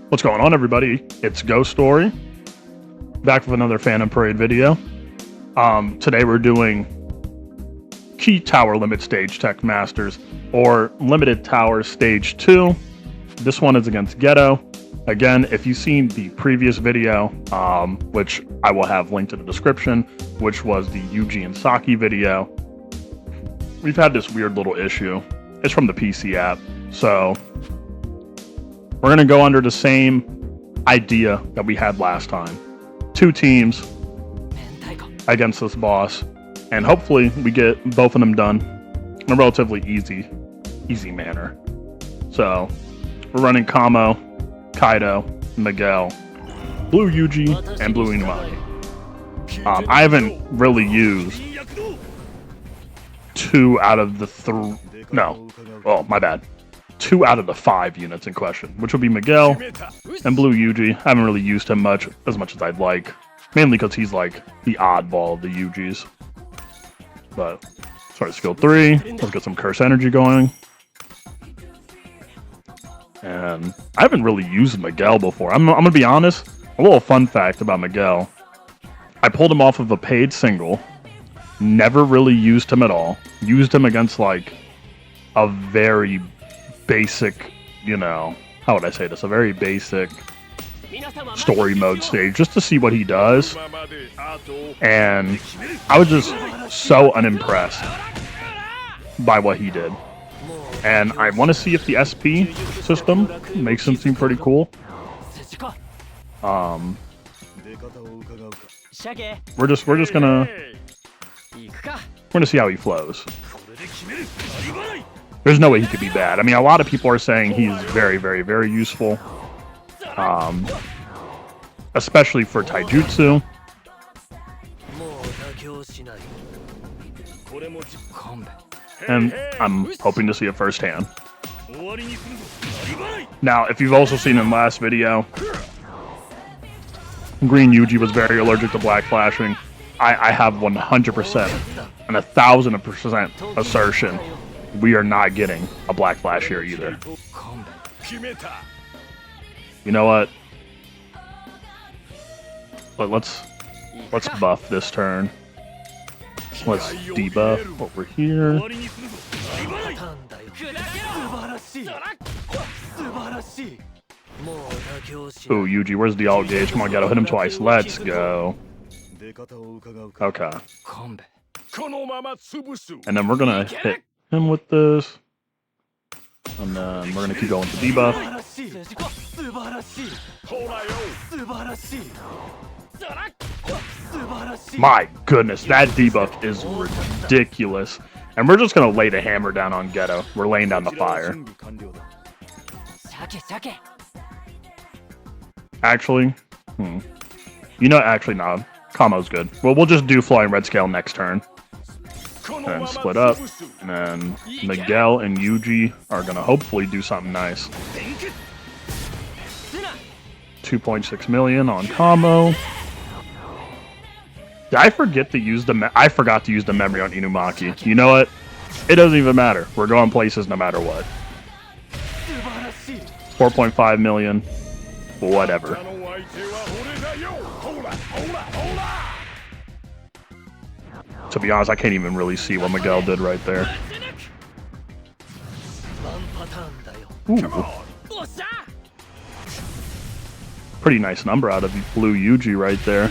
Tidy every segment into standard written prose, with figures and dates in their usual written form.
What's going on, everybody? It's Ghost Story, back with another Phantom Parade video. Today we're doing Key Tower Limit Stage Tech Masters, or Limited Tower Stage 2. This one is against Ghetto. Again, if you've seen the previous video, which I will have linked in the description, which was the Yuji and Saki video, we've had this weird little issue. It's from the PC app, so we're going to go under the same idea that we had last time. Two teams against this boss, and hopefully we get both of them done in a relatively easy manner. So we're running Kamo, Kaido, Miguel, Blue Yuji, and Blue Inumaki. I haven't really used two out of the two out of the 5 units in question, which would be Miguel and Blue Yuji. I haven't really used him as much as I'd like, mainly because he's like the oddball of the Yujis. But start skill 3. Let's get some curse energy going. And I haven't really used Miguel before. I'm gonna be honest. A little fun fact about Miguel: I pulled him off of a paid single. Never really used him at all. Used him against like a very basic, how would I say this? A very basic story mode stage, just to see what he does. And I was just so unimpressed by what he did. And I want to see if the SP system makes him seem pretty cool. We're just gonna see how he flows. There's no way he could be bad. I mean, a lot of people are saying he's very, very, very useful. Especially for taijutsu. And I'm hoping to see it firsthand. Now, if you've also seen in the last video, Green Yuji was very allergic to black flashing. I have 100% and 1,000% assertion we are not getting a black flash here either. You know what? But let's buff this turn. Let's debuff over here. Ooh, Yuji, where's the all gauge? Come on, gotta hit him twice. Let's go. Okay. And then we're gonna hit him with this. And then we're gonna keep going to debuff. My goodness, that debuff is ridiculous. And we're just gonna lay the hammer down on Ghetto. We're laying down the fire. Actually, actually, nah. Kamo's good. Well, we'll just do Flying Red Scale next turn. And split up. And then Miguel and Yuji are gonna hopefully do something nice. 2.6 million on Kamo. Did I forget to use I forgot to use the memory on Inumaki. You know what? It doesn't even matter. We're going places no matter what. 4.5 million. Whatever. To be honest, I can't even really see what Miguel did right there. Ooh. Pretty nice number out of Blue Yuji right there.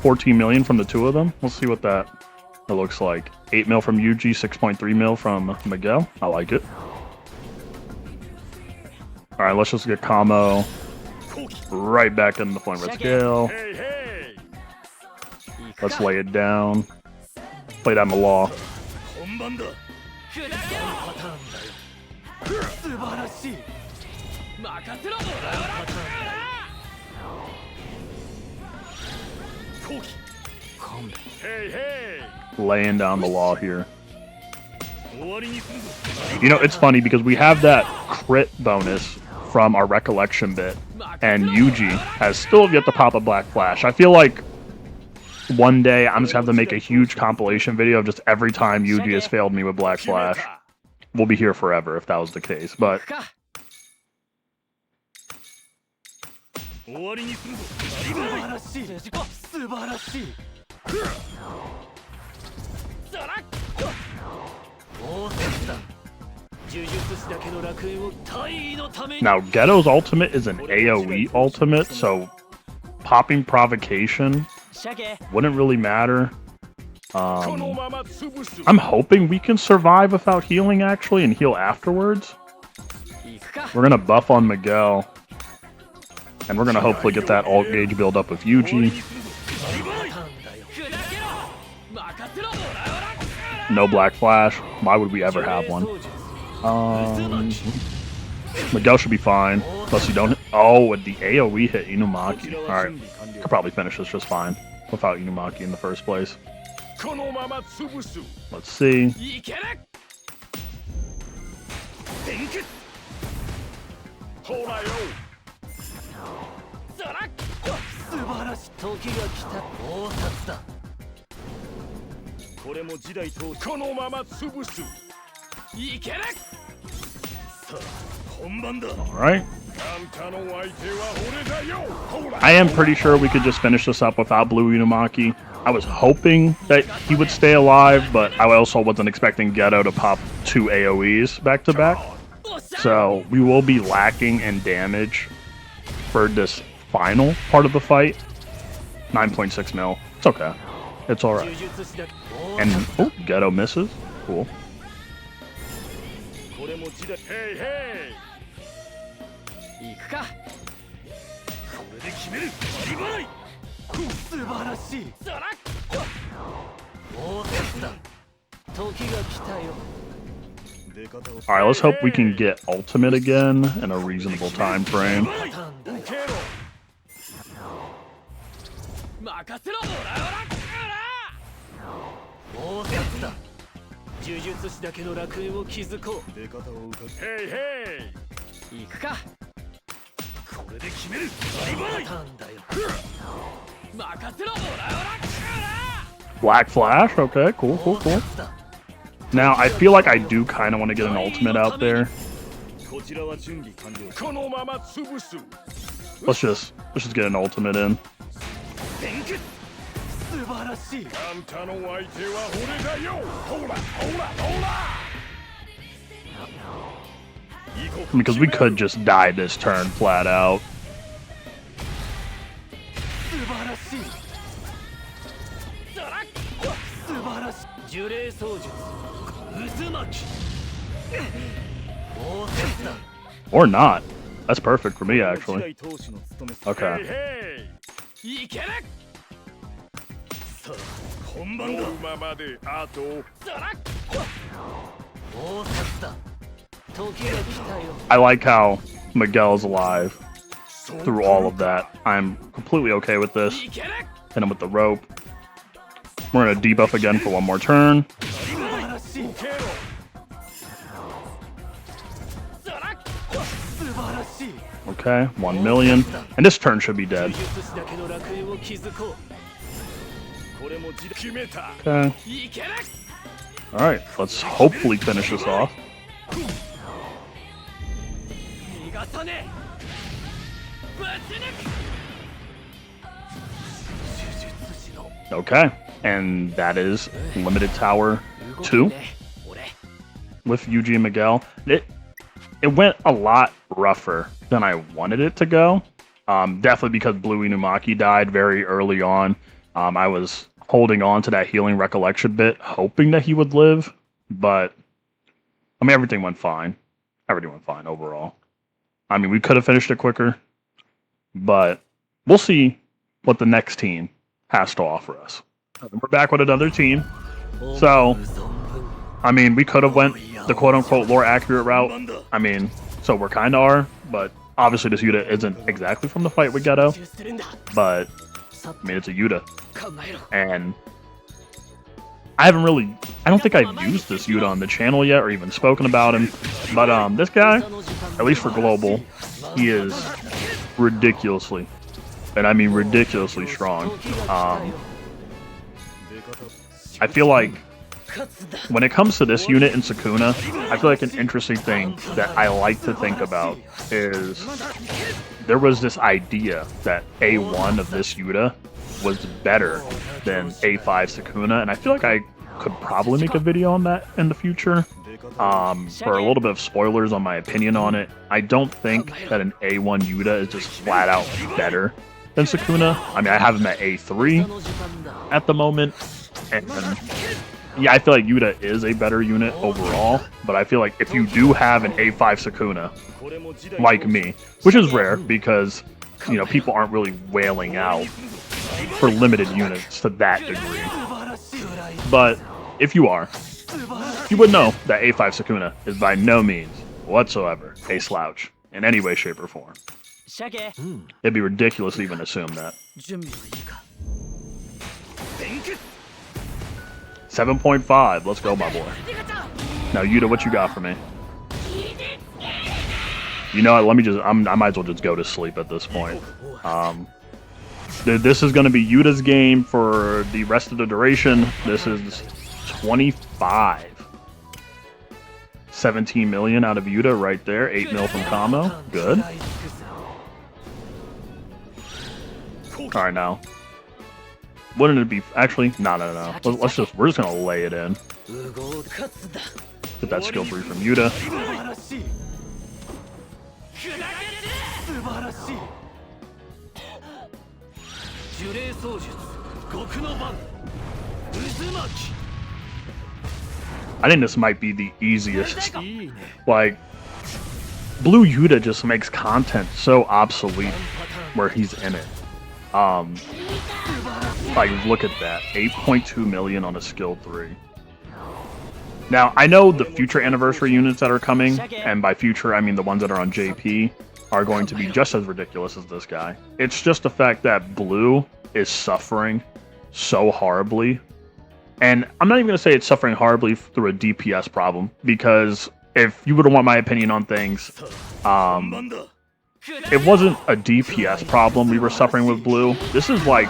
14 million from the two of them. Let's see what that looks like. 8 mil from Yuji, 6.3 mil from Miguel. I like it. Alright, let's just get Kamo right back in the Flame Red Scale. Let's lay it down. Play down the law. Laying down the law here. It's funny because we have that crit bonus from our recollection bit, and Yuji has still yet to pop a black flash. I feel like one day I'm just going to have to make a huge compilation video of just every time Yuji has failed me with black flash. We'll be here forever if that was the case, but Now, Ghetto's ultimate is an AoE ultimate, so popping provocation wouldn't really matter. I'm hoping we can survive without healing, actually, and heal afterwards. We're going to buff on Miguel. And we're going to hopefully get that alt gauge build up with Yuji. No Black Flash. Why would we ever have one? Miguel should be fine. Plus you don't... Oh, and the AoE hit Inumaki. Alright. Could probably finish this just fine without Inumaki in the first place. Let's see. Alright. I am pretty sure we could just finish this up without Blue Inumaki. I was hoping that he would stay alive, but I also wasn't expecting Ghetto to pop 2 AoEs back to back. So we will be lacking in damage for this final part of the fight. 9.6 mil. It's okay. It's alright. And oh, Ghetto misses. Cool. Alright, let's hope we can get ultimate again in a reasonable time frame. Black Flash? Okay, cool, cool, cool. Now, I feel like I do kind of want to get an ultimate out there. Let's just get an ultimate in. Because we could just die this turn flat out. Or not. That's perfect for me, actually. Okay. I like how Miguel's alive through all of that. I'm completely okay with this. Hit him with the rope. We're gonna debuff again for one more turn. Okay, 1 million. And this turn should be dead. Okay. Alright, let's hopefully finish this off. Okay, and that is Limited Tower 2 with Yuji and Miguel. It went a lot rougher than I wanted it to go. Definitely because Blue Inumaki died very early on. I was holding on to that healing recollection bit, hoping that he would live, but I mean, everything went fine. Everything went fine overall. I mean, we could have finished it quicker, but we'll see what the next team has to offer us. We're back with another team. So, I mean, we could have went the quote-unquote lore accurate route. I mean, so we're kind of are, but obviously this Yuta isn't exactly from the fight with Ghetto. But, I mean, it's a Yuta. And I don't think I've used this Yuta on the channel yet or even spoken about him. But this guy, at least for global, he is ridiculously, and I mean ridiculously strong. I feel like When it comes to this unit in Sukuna, I feel like an interesting thing that I like to think about is there was this idea that A1 of this Yuta was better than A5 Sukuna, and I feel like I could probably make a video on that in the future. For a little bit of spoilers on my opinion on it, I don't think that an A1 Yuta is just flat out better than Sukuna. I mean, I have him at A3 at the moment, and yeah, I feel like Yuta is a better unit overall, but I feel like if you do have an A5 Sukuna, like me, which is rare because, you know, people aren't really wailing out for limited units to that degree. But if you are, you would know that A5 Sukuna is by no means whatsoever a slouch in any way, shape, or form. It'd be ridiculous to even assume that. 7.5. Let's go, my boy. Now, Yuta, what you got for me? You know what? Let me just... I might as well just go to sleep at this point. This is going to be Yuta's game for the rest of the duration. This is 25. 17 million out of Yuta right there. 8 mil from Kamo. Good. Alright, now. Wouldn't it be... Actually, no. We're just gonna lay it in. Get that skill 3 from Yuta. I think this might be the easiest. Like, Blue Yuta just makes content so obsolete where he's in it. Like, look at that. 8.2 million on a skill 3. Now, I know the future anniversary units that are coming, and by future, I mean the ones that are on JP, are going to be just as ridiculous as this guy. It's just the fact that Blue is suffering so horribly. And I'm not even going to say it's suffering horribly through a DPS problem, because if you would want my opinion on things, it wasn't a DPS problem we were suffering with Blue. This is like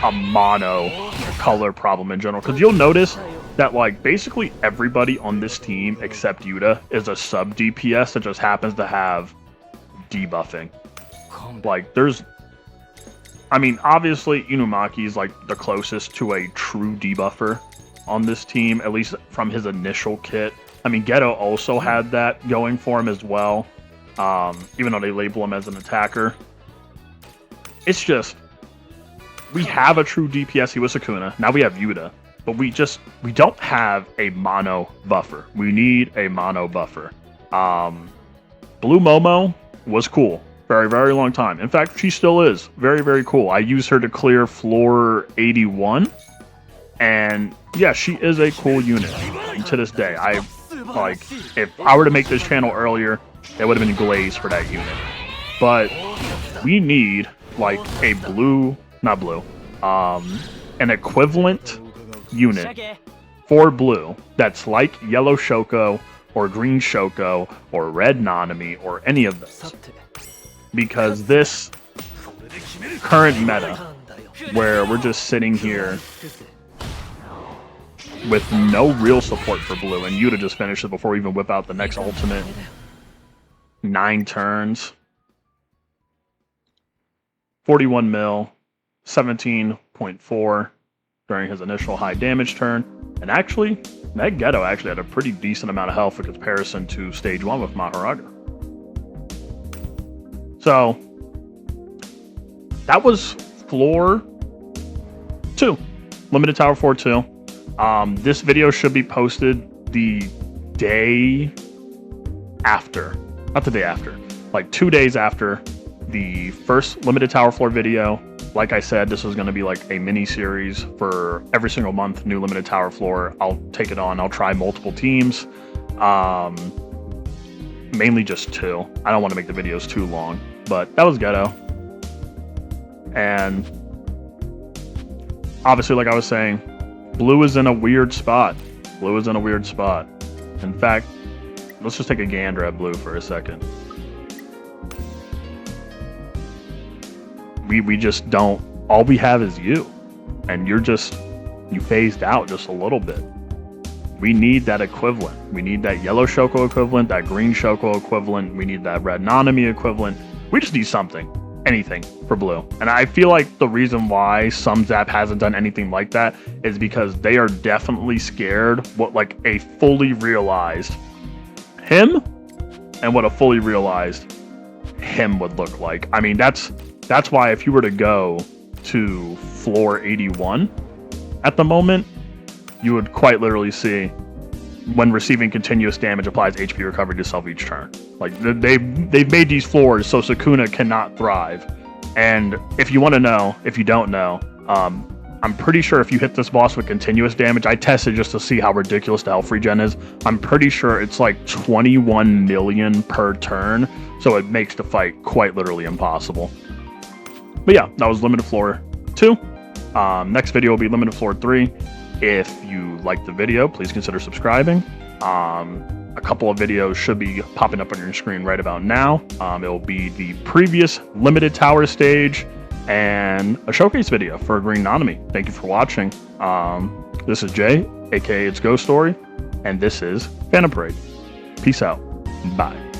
a mono color problem in general, because you'll notice that like basically everybody on this team except Yuta is a sub DPS that just happens to have debuffing. Like there's, I mean, obviously Inumaki is like the closest to a true debuffer on this team, at least from his initial kit. I mean, Geto also had that going for him as well, even though they label him as an attacker. It's just, we have a true DPS with Sukuna. Now we have Yuta, but we don't have a mono buffer. We need a mono buffer. Blue Momo was cool. Very, very long time. In fact, she still is. Very, very cool. I use her to clear floor 81. And yeah, she is a cool unit. And to this day, if I were to make this channel earlier, it would have been Glaze for that unit. But we need like a an equivalent unit for Blue that's like Yellow Shoko or Green Shoko or Red Nanami or any of those. Because this current meta, where we're just sitting here with no real support for Blue, and Yuta just finishes before we even whip out the next ultimate. 9 turns. 41 mil. 17.4 during his initial high damage turn. And actually, that Geto actually had a pretty decent amount of health in comparison to stage 1 with Maharaga. So, that was floor 2. Limited Tower Floor 2. This video should be posted the day after. Not the day after. Like 2 days after the first Limited Tower Floor video. Like I said, this was going to be like a mini-series for every single month, new Limited Tower Floor. I'll take it on. I'll try multiple teams. Mainly just 2. I don't want to make the videos too long. But that was Geto. And obviously, like I was saying, Blue is in a weird spot. Blue is in a weird spot. In fact, let's just take a gander at Blue for a second. We just don't, all we have is you. And you phased out just a little bit. We need that equivalent. We need that yellow Shoko equivalent, that green Shoko equivalent. We need that red Nanami equivalent. We just need something, anything for blue. And I feel like the reason why some Zap hasn't done anything like that is because they are definitely scared what like a fully realized him and what a fully realized him would look like. I mean, that's why if you were to go to floor 81 at the moment, you would quite literally see when receiving continuous damage applies HP recovery to self each turn. Like they've made these floors so Sukuna cannot thrive. And if you want to know, if you don't know, I'm pretty sure if you hit this boss with continuous damage, I tested just to see how ridiculous the health regen is. I'm pretty sure it's like 21 million per turn, so it makes the fight quite literally impossible. But yeah, that was Limited Floor 2. Next video will be Limited Floor 3. If you liked the video, please consider subscribing. A couple of videos should be popping up on your screen right about now. It will be the previous Limited Tower stage and a showcase video for Green Nanami. Thank you for watching. This is Jay, aka It's Ghost Story, and this is Phantom Parade. Peace out. Bye.